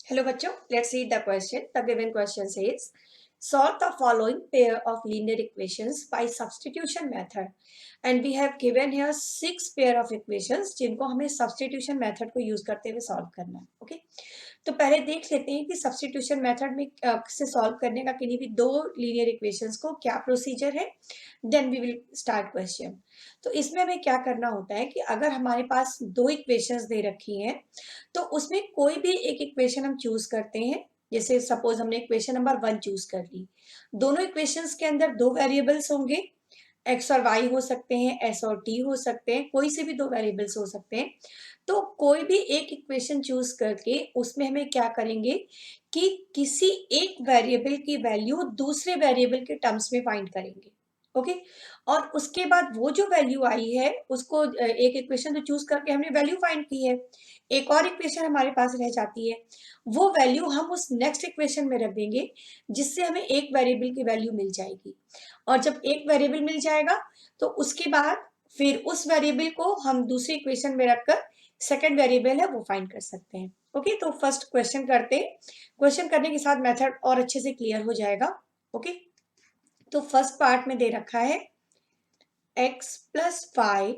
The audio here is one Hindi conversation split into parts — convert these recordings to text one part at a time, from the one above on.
Hello बच्चों, let's read the question. The given question says, solve the following pair of linear equations by substitution method. And we have given here 6 pair of equations जिनको हमें substitution method को use करते हुए solve करना है. Okay? तो पहले देख लेते हैं कि सब्स्टिट्यूशन मेथड में से सॉल्व करने का किन्हीं भी दो लीनियर इक्वेशंस को क्या प्रोसीजर है. Then we will start question. तो इसमें हमें क्या करना होता है कि अगर हमारे पास दो इक्वेशंस दे रखी हैं तो उसमें कोई भी एक इक्वेशन हम चूज करते हैं. जैसे सपोज हमने इक्वेशन नंबर 1 चूज कर ली. दोनों इक्वेशंस के अंदर दो वेरिएबल्स होंगे. एक्स और वाई हो सकते हैं, एस और टी हो सकते हैं, कोई से भी दो वेरिएबल्स हो सकते हैं. तो कोई भी एक इक्वेशन चूज करके उसमें हमें क्या करेंगे कि किसी एक वेरिएबल की वैल्यू दूसरे वेरिएबल के टर्म्स में फाइंड करेंगे. ओके. और उसके बाद वो जो वैल्यू आई है उसको एक इक्वेशन तो चूज करके हमने वैल्यू फाइंड की है. एक और इक्वेशन हमारे पास रह जाती है. वो वैल्यू हम उस नेक्स्ट इक्वेशन में रख देंगे जिससे हमें एक वेरिएबल की वैल्यू मिल जाएगी. और जब एक वेरिएबल मिल जाएगा तो उसके बाद फिर उस वेरिएबल को हम दूसरी इक्वेशन में रखकर सेकंड वेरिएबल है वो फाइंड कर सकते हैं. ओके. तो फर्स्ट क्वेश्चन करते हैं. क्वेश्चन करने के साथ मेथड और अच्छे से क्लियर हो जाएगा. ओके. तो फर्स्ट पार्ट में दे रखा है x प्लस 5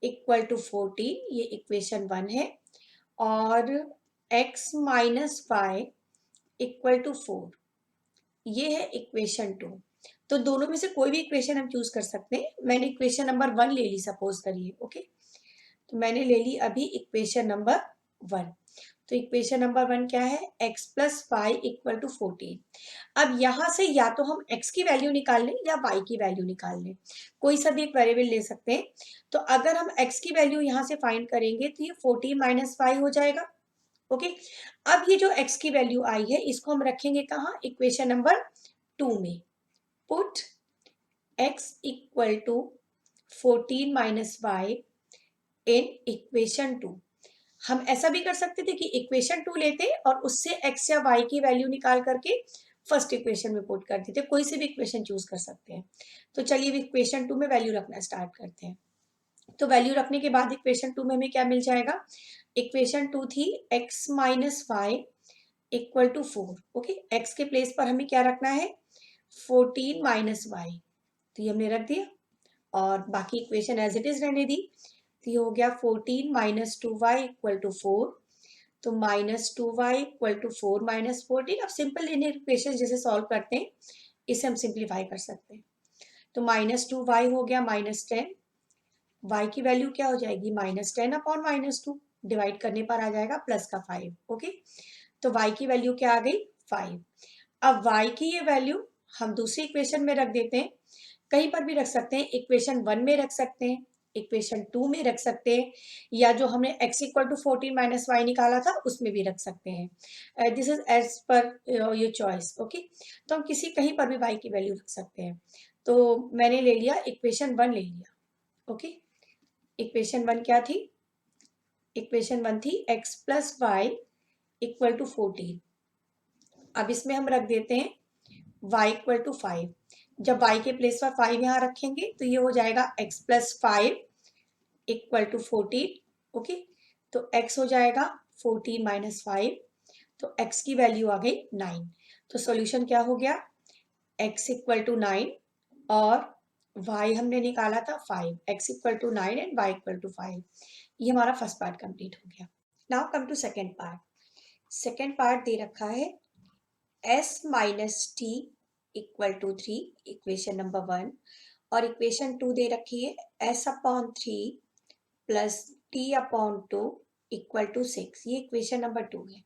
इक्वल टू 14. ये इक्वेशन 1 है. और x माइनस 5 इक्वल टू 4. ये है इक्वेशन 2. तो दोनों में से कोई भी इक्वेशन हम चूज कर सकते हैं. मैंने इक्वेशन नंबर 1 ले ली सपोज करिए. ओके. तो मैंने ले ली अभी इक्वेशन नंबर 1. तो इक्वेशन नंबर 1 क्या है? x plus 5 equal to 14. अब यहां से या तो हम x की वैल्यू निकाल लें या y की वैल्यू निकाल लें. कोई सा भी एक वेरिएबल ले सकते हैं. तो अगर हम x की वैल्यू यहां से फाइंड करेंगे तो ये 14 माइनस 5 हो जाएगा. ओके. अब ये जो x की वैल्यू आई है इसको हम रखेंगे कहाँ? इक्वेशन नंबर 2 में. Put x equal to 14 minus 5 in equation 2. हम ऐसा भी कर सकते थे कि इक्वेशन 2 लेते और उससे x या y की वैल्यू निकाल करके फर्स्ट इक्वेशन में पुट कर देते. कोई से भी इक्वेशन चूज कर सकते हैं. तो चलिए इक्वेशन 2 में वैल्यू रखना स्टार्ट करते हैं. तो वैल्यू रखने के बाद इक्वेशन 2 में हमें क्या मिल जाएगा? इक्वेशन 2 थी x minus 5 equal to 4. Okay. x के प्लेस पर हमें क्या रखना है? 14 माइनस वाई. तो ये हमने रख दिया और बाकी इक्वेशन एज इट इज रहने दी. तो ये हो गया 14 माइनस 2y इक्वल टू 4. तो minus 2y equal to 4 minus 14. अब सिंपल लिनियर इक्वेशन जैसे सॉल्व करते हैं इसे हम सिंप्लीफाई कर सकते हैं. तो माइनस 2y हो गया माइनस 10. y की वैल्यू क्या हो जाएगी? Minus 10 upon minus 2. डिवाइड करने पर आ जाएगा प्लस का 5. ओके. तो y की वैल्यू क्या आ गई? 5. अब y की ये वैल्यू हम दूसरी इक्वेशन में रख देते हैं. कहीं पर भी रख सकते हैं. इक्वेशन 1 में रख सकते हैं, इक्वेशन 2 में रख सकते हैं, या जो हमने x equal to 14 minus y निकाला था उसमें भी रख सकते हैं. This is as per your choice. Okay. तो हम किसी कहीं पर भी y की वैल्यू रख सकते हैं. तो मैंने ले लिया इक्वेशन 1 ले लिया. ओके. इक्वेशन 1 क्या थी? इक्वेशन 1 थी x plus y equal to 14. अब इसमें हम रख देते हैं y इक्वल टू 5. जब y के प्लेस पर 5 यहाँ रखेंगे तो ये हो जाएगा x plus 5 equal to 14. Okay. तो x हो जाएगा 14 माइनस 5. तो x की वैल्यू आ गई 9. तो सॉल्यूशन क्या हो गया? x इक्वल टू 9 और y हमने निकाला था 5. x equal to 9 and y equal to 5. ये हमारा फर्स्ट पार्ट कंप्लीट हो गया. Now come to second part. Second part दे रखा है s minus t equal to 3. Equation number 1. और इक्वेशन 2 दे रखी है s upon 3 plus t upon 2 equal to 6. ये इक्वेशन नंबर 2 है.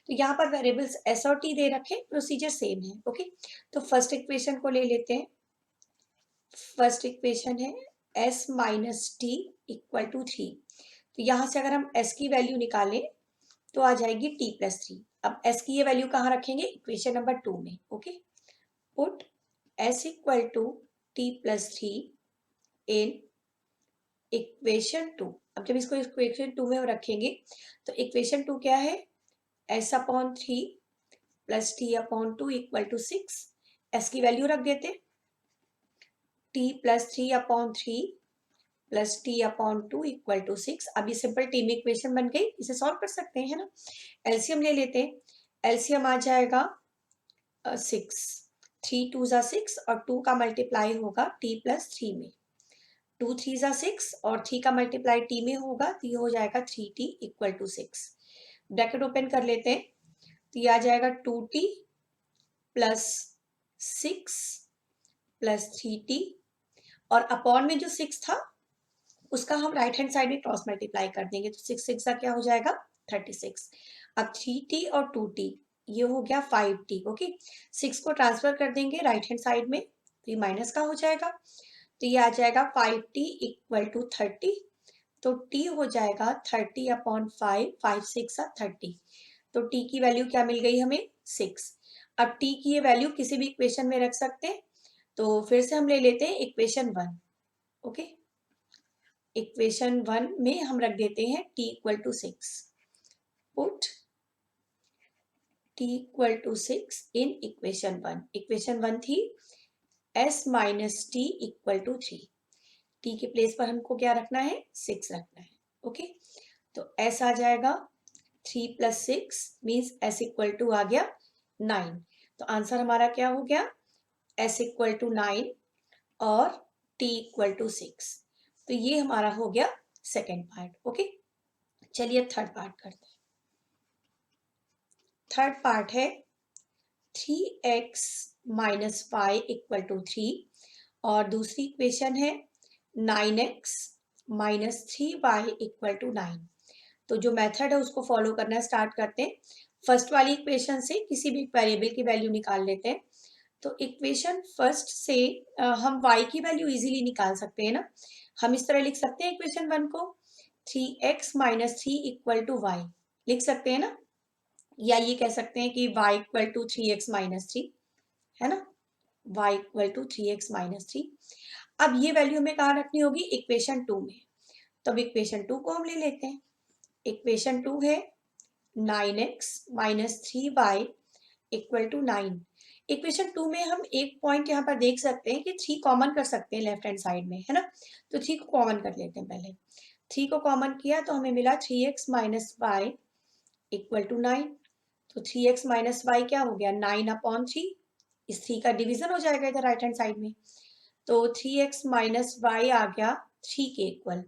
तो यहाँ पर वेरिएबल्स s और t दे रखे. प्रोसीजर सेम है. ओके. तो फर्स्ट इक्वेशन को ले लेते हैं. फर्स्ट इक्वेशन है s minus t equal to 3. तो यहाँ से अगर हम s की वैल्यू निकालें तो आ जाएगी t प्लस 3. अब s की ये वैल्यू कहाँ रखेंगे? इक्वेशन नंबर 2 में. Okay. Put s equal to t plus 3 in equation 2. अब जब इसको इक्वेशन 2 में रखेंगे तो इक्वेशन 2 क्या है? s upon 3 plus t upon 2 equal to 6. s की वैल्यू रख देते. t plus 3 upon 3 plus t upon 2 equal to 6. अब ये सिंपल टी में इक्वेशन बन गई. इसे सॉल्व कर सकते हैं, है ना. एलसीएम ले लेते हैं. एलसीएम आ जाएगा 6, 3 2 ज़ा 6 और 2 का मल्टीप्लाई होगा t प्लस 3 में, 2 3 ज़ा 6 और 3 का मल्टीप्लाई t में होगा तो ये हो जाएगा 3t equal to 6। Bracket open कर लेते हैं तो ये आ जाएगा 2t प्लस 6 प्लस 3t और अपॉन में जो 6 था उसका हम राइट हैंड साइड में क्रॉस मल्टीप्लाई कर देंगे तो 6 6 का क्या हो जाएगा 36। अब 3t और 2t ये हो गया 5t। ओके, 6 को ट्रांसफर कर देंगे राइट हैंड साइड में तो ये माइनस का हो जाएगा तो ये आ जाएगा 5t इक्वल टू 30। तो t हो जाएगा 30 अपॉन 5, 5 6 30। तो t की वैल्यू क्या मिल गई हमें 6। अब t की ये वैल्यू किसी भी इक्वेशन में रख सकते हैं तो फिर से हम ले लेते हैं इक्वेशन 1। ओके, इक्वेशन 1 में हम रख देते हैं t equal to 6। Put t equal to 6 in equation 1। Equation 1 थी s minus t equal to 3। t के प्लेस पर हमको क्या रखना है 6 रखना है। ओके, तो s आ जाएगा 3 plus 6 means s equal to आ गया 9। तो आंसर हमारा क्या हो गया s इक्वल टू 9 और t इक्वल टू 6। तो ये हमारा हो गया सेकेंड पार्ट। ओके, चलिए थर्ड पार्ट करते हैं। थर्ड पार्ट है 3x माइनस 5 इक्वल टू 3 और दूसरी इक्वेशन है 9x minus 3y equal to 9। तो जो मेथड है उसको फॉलो करना स्टार्ट करते हैं। फर्स्ट वाली इक्वेशन से किसी भी वेरिएबल की वैल्यू निकाल लेते हैं। तो इक्वेशन फर्स्ट से हम y की वैल्यू इजीली निकाल सकते हैं ना। हम इस तरह लिख सकते हैं इक्वेशन 1 को 3x minus 3 equal to y लिख सकते हैं ना, या ये कह सकते हैं कि y equal to 3x minus 3 है ना, y equal to 3x minus 3। अब ये वैल्यू हमें कहाँ रखनी होगी इक्वेशन 2 में। तो अब इक्वेशन 2 को हम ले लेते हैं। इक्वेशन 2 है 9x minus 3y equal to 9। Equation 2 में हम एक पॉइंट यहाँ पर देख सकते हैं कि 3 कॉमन कर सकते हैं लेफ्ट हैंड साइड में, है ना। तो 3 को कॉमन कर लेते हैं पहले। 3 को कॉमन किया तो हमें मिला 3x minus Y equal to 9। तो 3x माइनस वाई क्या हो गया 9 अपॉन 3। इस 3 का डिवीजन हो जाएगा इधर राइट हैंड साइड में। तो 3x माइनस वाई आ गया 3 के इक्वल।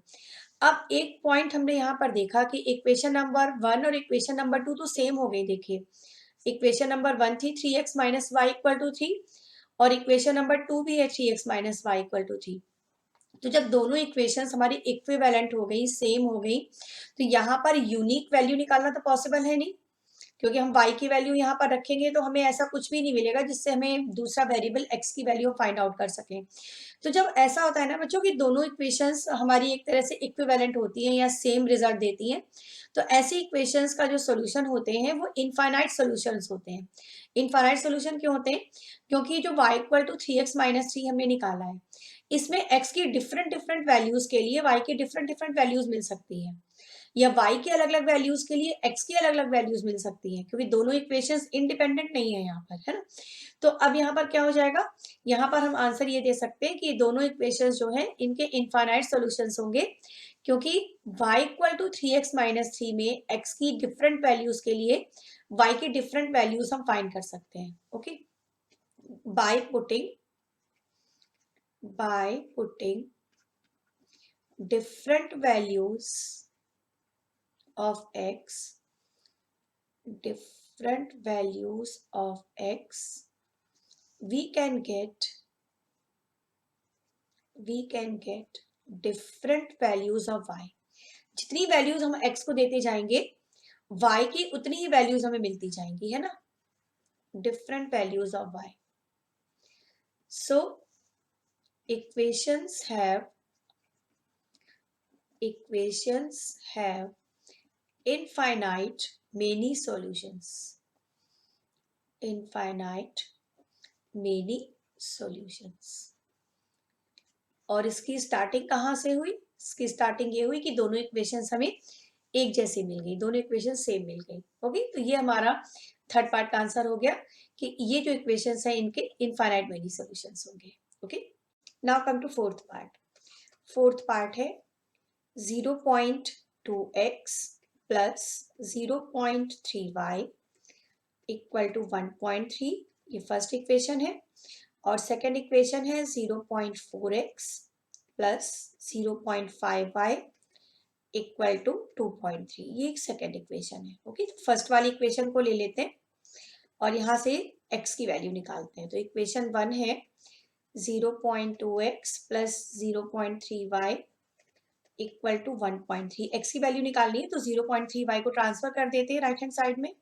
अब एक पॉइंट हमने यहाँ पर देखा कि इक्वेशन नंबर 1 और इक्वेशन नंबर 2 तो सेम हो गई। देखिए इक्वेशन नंबर 1 थी 3x minus Y equal to 3 और इक्वेशन नंबर 2 भी है 3x minus Y equal to 3। तो जब दोनों इक्वेशंस हमारी इक्विवेलेंट हो गई, सेम हो गई, तो यहाँ पर यूनिक वैल्यू निकालना तो पॉसिबल है नहीं, क्योंकि हम y की वैल्यू यहाँ पर रखेंगे तो हमें ऐसा कुछ भी नहीं मिलेगा जिससे हमें दूसरा वेरिएबल x की वैल्यू फाइंड आउट कर सकें। तो जब ऐसा होता है ना बच्चों कि दोनों इक्वेशंस हमारी एक तरह से इक्विवेलेंट होती हैं या सेम रिजल्ट देती हैं, तो ऐसी इक्वेशंस का जो सोल्यूशन होते हैं वो इनफाइनाइट सोल्यूशंस होते हैं। इनफाइनाइट सोल्यूशन क्यों होते हैं, क्योंकि जो y equal to 3x minus 3 हमने निकाला है इसमें x की डिफरेंट डिफरेंट वैल्यूज के लिए y की डिफरेंट डिफरेंट वैल्यूज मिल सकती है, या y के अलग अलग वैल्यूज के लिए x की अलग अलग वैल्यूज मिल सकती हैं, क्योंकि दोनों इक्वेशंस इंडिपेंडेंट नहीं है यहाँ पर, है ना। तो अब यहाँ पर क्या हो जाएगा, यहाँ पर हम आंसर ये दे सकते हैं कि दोनों इक्वेशंस जो हैं इनके इनफाइनाइट सॉल्यूशंस होंगे, क्योंकि y equal to 3x minus 3 में x की डिफरेंट वैल्यूज के लिए y की डिफरेंट वैल्यूज हम फाइंड कर सकते हैं। Okay, by putting different values of x we can get different values of y। जितनी वैल्यूज हम x को देते जाएंगे y की उतनी ही वैल्यूज हमें मिलती जाएंगी, है ना, different values of y। so equations have infinite many solutions, और इसकी स्टार्टिंग कहाँ से हुई, इसकी स्टार्टिंग ये हुई कि दोनों इक्वेशंस हमें एक जैसी मिल गई, दोनों इक्वेशन सेम मिल गई। ओके, तो ये हमारा थर्ड पार्ट का आंसर हो गया कि ये जो इक्वेशंस हैं इनके इनफाइनाइट मेनी सॉल्यूशंस होंगे। Okay, now come to fourth part है 0.2x plus 0.3y equal to 1.3, ये फर्स्ट इक्वेशन है। और सेकेंड इक्वेशन है 0.4x plus 0.5y equal to 2.3, ये एक सेकेंड इक्वेशन है। ओके, तो फर्स्ट वाली इक्वेशन को ले लेते हैं और यहाँ से x की वैल्यू निकालते हैं। तो इक्वेशन 1 है 0.2x plus 0.3y equal to 1.3। x की वैल्यू निकालनी है तो 0.3y को ट्रांसफर कर देते हैं राइट हैंड साइड में,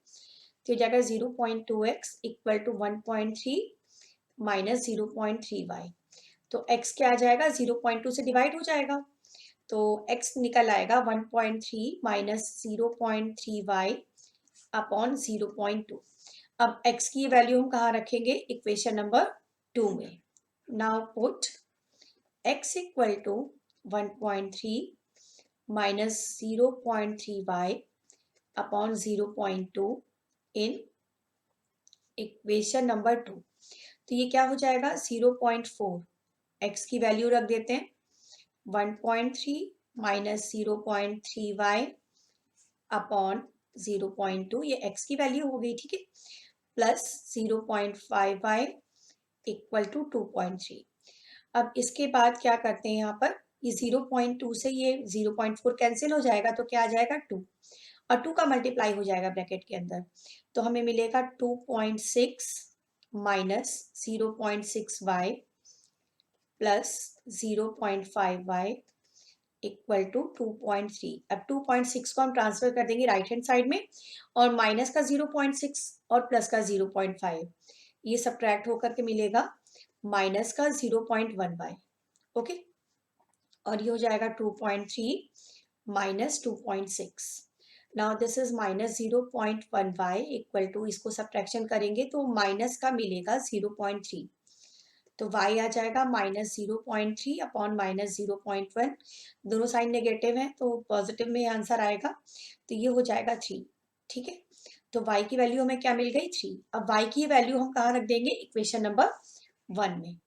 तो जाएगा 0.2x equal to 1.3 minus 0.3y। तो x क्या आ जाएगा, 0.2 से डिवाइड हो जाएगा, तो x निकल आएगा 1.3 माइनस 0.3y अपॉन 0.2। अब x की वैल्यू हम कहाँ रखेंगे, इक्वेशन नंबर 2 में। Now put x equal to 1.3 minus 0.3y upon 0.2 in equation number 2। तो ये क्या हो जाएगा, 0.4, x की वैल्यू रख देते हैं 1.3 माइनस 0.3y अपॉन 0.2, ये x की वैल्यू हो गई, ठीक है, प्लस 0.5y इक्वल टू 2.3। अब इसके बाद क्या करते हैं, यहाँ पर ये 0.2 से ये 0.4 कैंसिल हो जाएगा, तो क्या आ जाएगा 2, और 2 का मल्टीप्लाई हो जाएगा ब्रैकेट के अंदर, तो हमें मिलेगा 2.6 minus 0.6y plus 0.5y equal to 2.3। अब 2.6 को हम ट्रांसफर कर देंगे राइट हैंड साइड में, और माइनस का 0.6 और प्लस का 0.5 ये सब्ट्रैक्ट होकर के मिलेगा माइनस का 0.1y। ओके, और ये हो जाएगा 2.3 minus 2.6। Now this is minus 0.1y equal to, इसको सब्ट्रैक्शन करेंगे तो माइनस का मिलेगा 0.3, तो y आ जाएगा माइनस 0.3 अपॉन माइनस 0.1, दोनों साइन नेगेटिव हैं तो पॉजिटिव में आंसर आएगा, तो ये हो जाएगा 3, ठीक है। तो y की वैल्यू हमें क्या मिल गई, 3। अब y की वैल्यू हम कहाँ रख देंगे, इक्वेशन नंबर 1 में।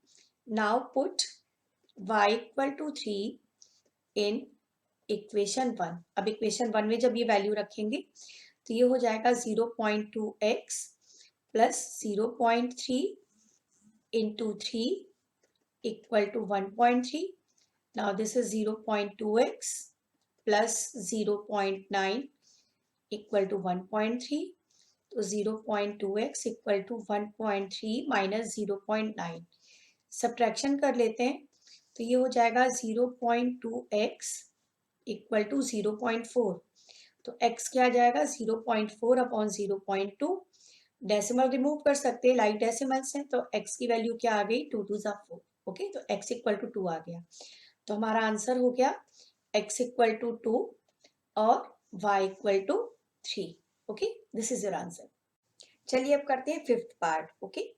Now put y equal to 3 in equation 1। अब इक्वेशन 1 में जब ये वैल्यू रखेंगे तो ये हो जाएगा 0.2x plus 0.3 into 3 equal to 1.3. Now this is 0.2x plus 0.9 equal to 1.3. तो 0.2x equal to 1.3 minus 0.9 subtraction कर लेते हैं, तो ये हो जाएगा 0.2x equal to 0.4। तो x क्या आ जाएगा, 0.4 अपॉन 0.2, डेसिमल रिमूव कर सकते हैं, लाइक डेसिमल्स हैं, तो x की वैल्यू क्या आ गई, 2 2 4। ओके, तो x इक्वल टू 2 आ गया, तो हमारा आंसर हो गया x इक्वल टू 2 और y equal to 3। Okay, this is your answer. चलिए अब करते हैं fifth part. Okay,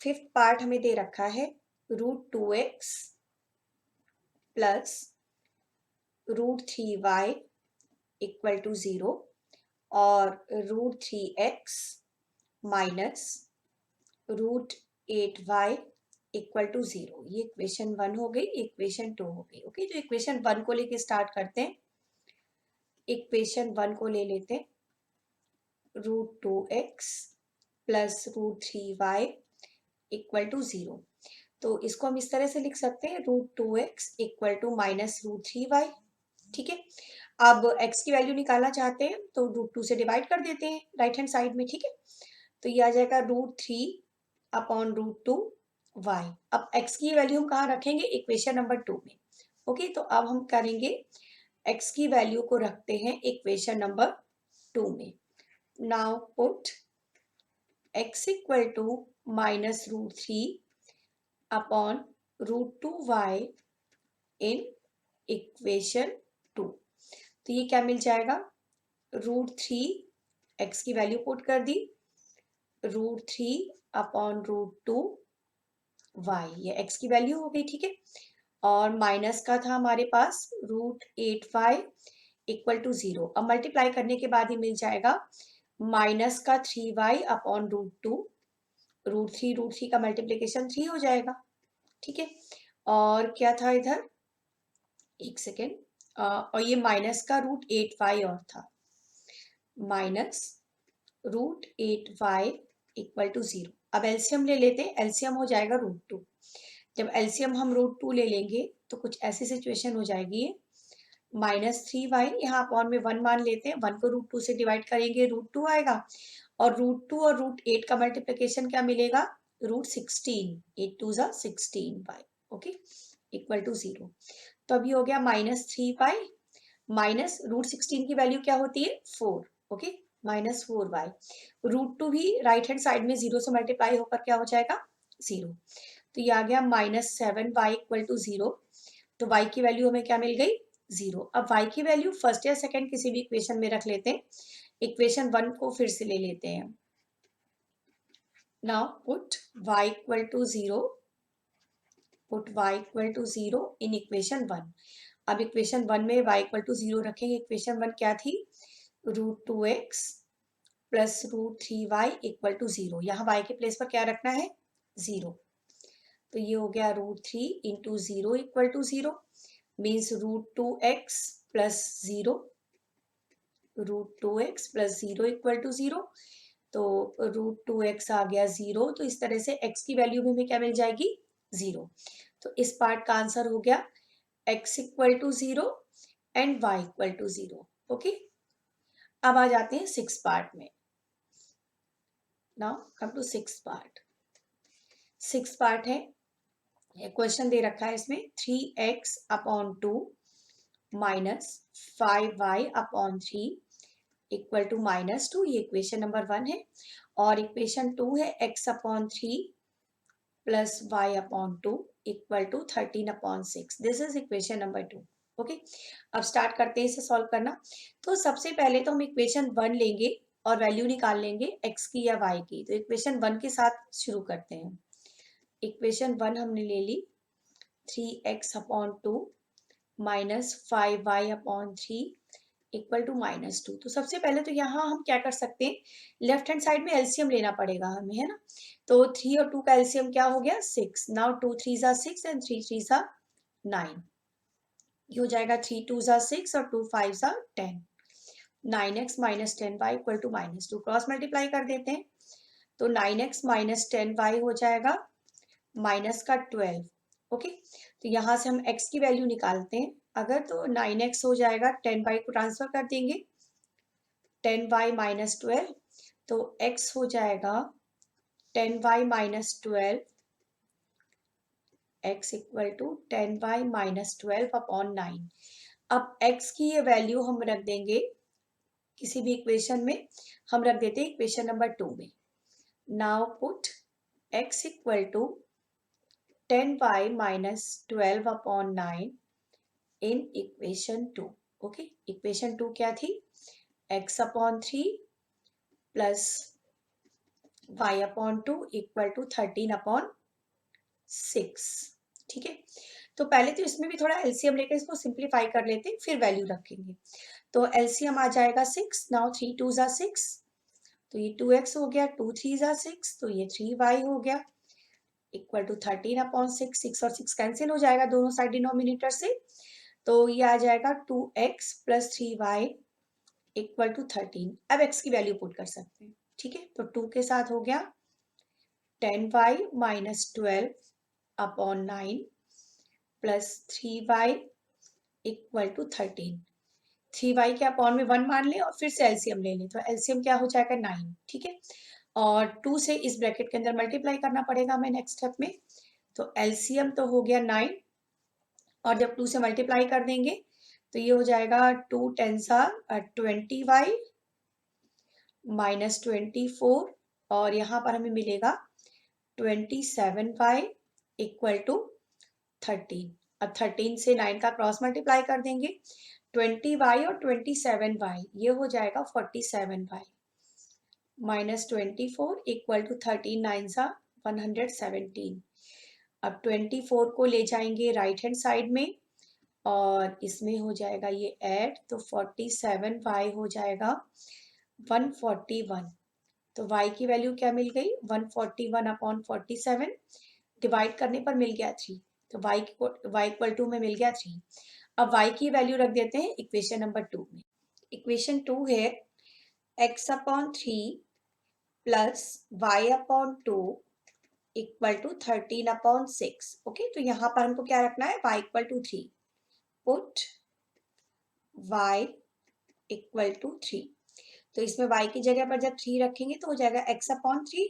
fifth part हमें दे रखा है √2x plus √3y equal to 0 और √3x minus √8y equal to 0। ये इक्वेशन 1 हो गई, इक्वेशन 2 हो गई। ओके, तो इक्वेशन 1 को लेके स्टार्ट करते हैं। इक्वेशन 1 को ले लेते हैं, √2x plus √3y equal to 0। तो इसको हम इस तरह से लिख सकते हैं, √2x equal to minus √3y, ठीक है। अब x की वैल्यू निकालना चाहते हैं तो √2 से डिवाइड कर देते हैं राइट हैंड साइड में, ठीक है। तो ये आ जाएगा √3 अपॉन √2y। अब x की वैल्यू हम कहाँ रखेंगे, इक्वेशन नंबर 2 में। ओके, तो अब हम करेंगे x की वैल्यू को रखते हैं इक्वेशन नंबर 2 में। Now put x equal to minus √3 upon √2y in equation 2। तो ये क्या मिल जाएगा, √3, x की वैल्यू पुट कर दी, √3 अपॉन √2y, ये x की वैल्यू हो गई, ठीक है। और माइनस का था हमारे पास √8y इक्वल टू 0। अब मल्टीप्लाई करने के बाद ही मिल जाएगा माइनस का 3y अपॉन √2, √3 का मल्टीप्लीकेशन 3 हो जाएगा, ठीक है। और क्या था इधर, एक सेकेंड, और ये माइनस का √8y और था, माइनस √8y इक्वल टू 0। अब एलसीएम ले लेते हैं, एलसीएम हो जाएगा √2। जब एलसीएम हम √2 ले लेंगे तो कुछ ऐसी सिचुएशन हो जाएगी, -3y, यहाँ अपॉन में 1 मान लेते हैं, 1 को √2 से डिवाइड करेंगे √2 आएगा, और √2 और √8 का मल्टीप्लिकेशन क्या मिलेगा, √16, 8 2 जा 16y, ओके, इक्वल टू 0। तो अभी हो गया -3y माइनस √16 की वैल्यू क्या होती है 4, ओके, -4y। √2 भी राइट हैंड साइड में 0 से मल्टीप्लाई होकर क्या हो जाएगा 0। तो ये आ गया -7y इक्वल टू 0। तो y की वैल्यू हमें क्या मिल गई 0। अब y की वैल्यू फर्स्ट या सेकंड किसी भी इक्वेशन में रख लेते हैं। इक्वेशन 1 को फिर से ले लेते हैं। Now put y equal to 0, put y equal to 0 in equation 1। अब इक्वेशन 1 में y इक्वल टू 0 रखेंगे। इक्वेशन 1 क्या थी, √2x plus √3y equal to 0। यहाँ y के प्लेस पर क्या रखना है 0। तो ये हो गया √3 into 0 equal to 0, means √2x plus 0, √2x plus 0 equal to 0। तो √2x आ गया 0। तो इस तरह से x की वैल्यू भी हमें क्या मिल जाएगी 0। तो इस पार्ट का आंसर हो गया x equal to 0 and y equal to 0, okay. अब आ जाते हैं 6 पार्ट में। Now come to 6 part. 6 part है, क्वेश्चन दे रखा है इसमें 3x upon 2 minus 5y upon 3 equal to -2। ये इक्वेशन नंबर 1 है। और इक्वेशन 2 है x upon 3 plus y upon 2 equal to 13 upon 6। This is equation number 2, okay. अब स्टार्ट करते हैं इसे सॉल्व करना। तो सबसे पहले तो हम इक्वेशन 1 लेंगे और वैल्यू निकाल लेंगे x की या y की। तो इक्वेशन 1 के साथ शुरू करते हैं। इक्वेशन 1 हमने ले ली, 3x upon 2 minus 5y upon 3 equal to -2। तो सबसे पहले तो यहाँ हम क्या कर सकते हैं, लेफ्ट हैंड साइड में एलसीएम लेना पड़ेगा हमें, है ना। तो 3 और 2 का एलसीएम क्या हो गया 6। नाउ 2 3 जा 6 एंड 3 3 जा 9। ये हो जाएगा 3 2 जा 6 और 2 5 जा 10। 9x minus 10y equal to -2। Cross multiply कर देते हैं। तो 9x माइनस 10y हो जाएगा माइनस का 12, ओके। तो यहाँ से हम x की वैल्यू निकालते हैं। अगर तो 9x हो जाएगा, 10y को ट्रांसफर कर देंगे, 10y माइनस 12। तो x हो जाएगा 10y minus 12, x equal to 10y minus 12 upon 9। अब x की ये वैल्यू हम रख देंगे किसी भी इक्वेशन में, हम रख देते हैं इक्वेशन नंबर 2 में। Now put x equal to 10y minus 12 upon 9 in equation 2, okay. Equation 2 क्या थी, x upon 3 plus y upon 2 equal to 13 upon 6, ठीक है। तो पहले तो इसमें भी थोड़ा एलसीएम लेकर इसको सिंप्लीफाई कर लेते हैं, फिर वैल्यू रखेंगे। तो एलसीएम आ जाएगा 6। नाउ 3 2 जा 6, तो ये 2x हो गया, 2 3 जा 6, तो ये 3y हो गया इक्वल टू 13 अपॉन 6। 6 और 6 कैंसिल हो जाएगा दोनों साइड डिनोमिनेटर से। तो ये आ जाएगा 2x plus 3y equal to 13। अब x की वैल्यू पुट कर सकते हैं, ठीक है। तो 2 के साथ हो गया 10y minus 12 upon 9 plus 3y equal to 13। 3y के अपॉन में 1 मान लें और फिर से एलसीएम ले लें। तो एलसीएम क्या हो जाएगा 9, ठीक है। और 2 से इस ब्रैकेट के अंदर मल्टीप्लाई करना पड़ेगा हमें नेक्स्ट स्टेप में। तो एलसीएम तो हो गया 9, और जब 2 से मल्टीप्लाई कर देंगे तो ये हो जाएगा 2 10 20y माइनस 24, और यहाँ पर हमें मिलेगा 27y इक्वल टू 13। अब 13 से 9 का क्रॉस मल्टीप्लाई कर देंगे, 20y और 27y, ये हो जाएगा 47y माइनस 24 इक्वल टू 13 9 117। अब 24 को ले जाएंगे राइट हैंड साइड में और इसमें हो जाएगा ये ऐड, तो 47y हो जाएगा 141। तो y की वैल्यू क्या मिल गई 141 अपॉन 47, डिवाइड करने पर मिल गया 3। तो y इक्वल टू में मिल गया 3। अब y की वैल्यू रख देते हैं इक्वेशन नंबर 2 में। इक्वेशन 2 है x upon 3 plus y upon 2 equal to 13 upon 6. Okay, तो यहाँ पर हमको क्या रखना है, y equal to 3. Put y equal to 3. तो इसमें y की जगह पर जब 3 रखेंगे तो हो जाएगा x upon 3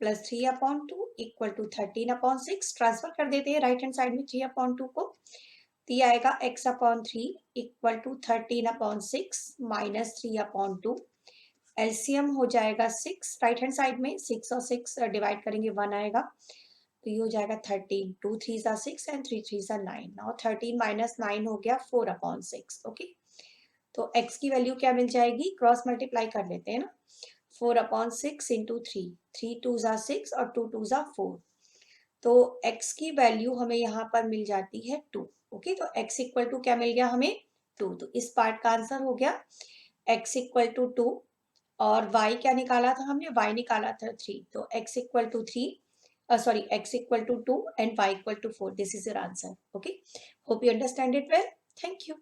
plus 3 upon 2 equal to 13 upon 6. Transfer कर देते हैं राइट हैंड साइड में 3 अपॉन 2 को. तो ये आएगा x upon 3 equal to 13 upon 6 minus 3 upon 2. LCM हो जाएगा 6 राइट हैंड साइड में. 6 और 6 डिवाइड करेंगे 1 आएगा. तो ये हो जाएगा 13. 2 3 are 6 and 3 3 are 9. Now 13 minus 9 हो गया 4 अपॉन 6. ओके, तो x की वैल्यू क्या मिल जाएगी, क्रॉस मल्टीप्लाई कर लेते हैं ना. 4 अपॉन 6 इंटू 3. 3 2s are 6 और 2 2s are 4. तो x की वैल्यू हमें यहाँ पर मिल जाती है 2. ओके, तो x इक्वल टू क्या मिल गया हमें, 2. तो इस पार्ट का आंसर हो गया x इक्वल टू 2. और y क्या निकाला था हमने, y निकाला था 3. तो x equal to 3, sorry, x equal to 2 and y equal to 4. This is your answer. Okay, hope you understand it well. Thank you.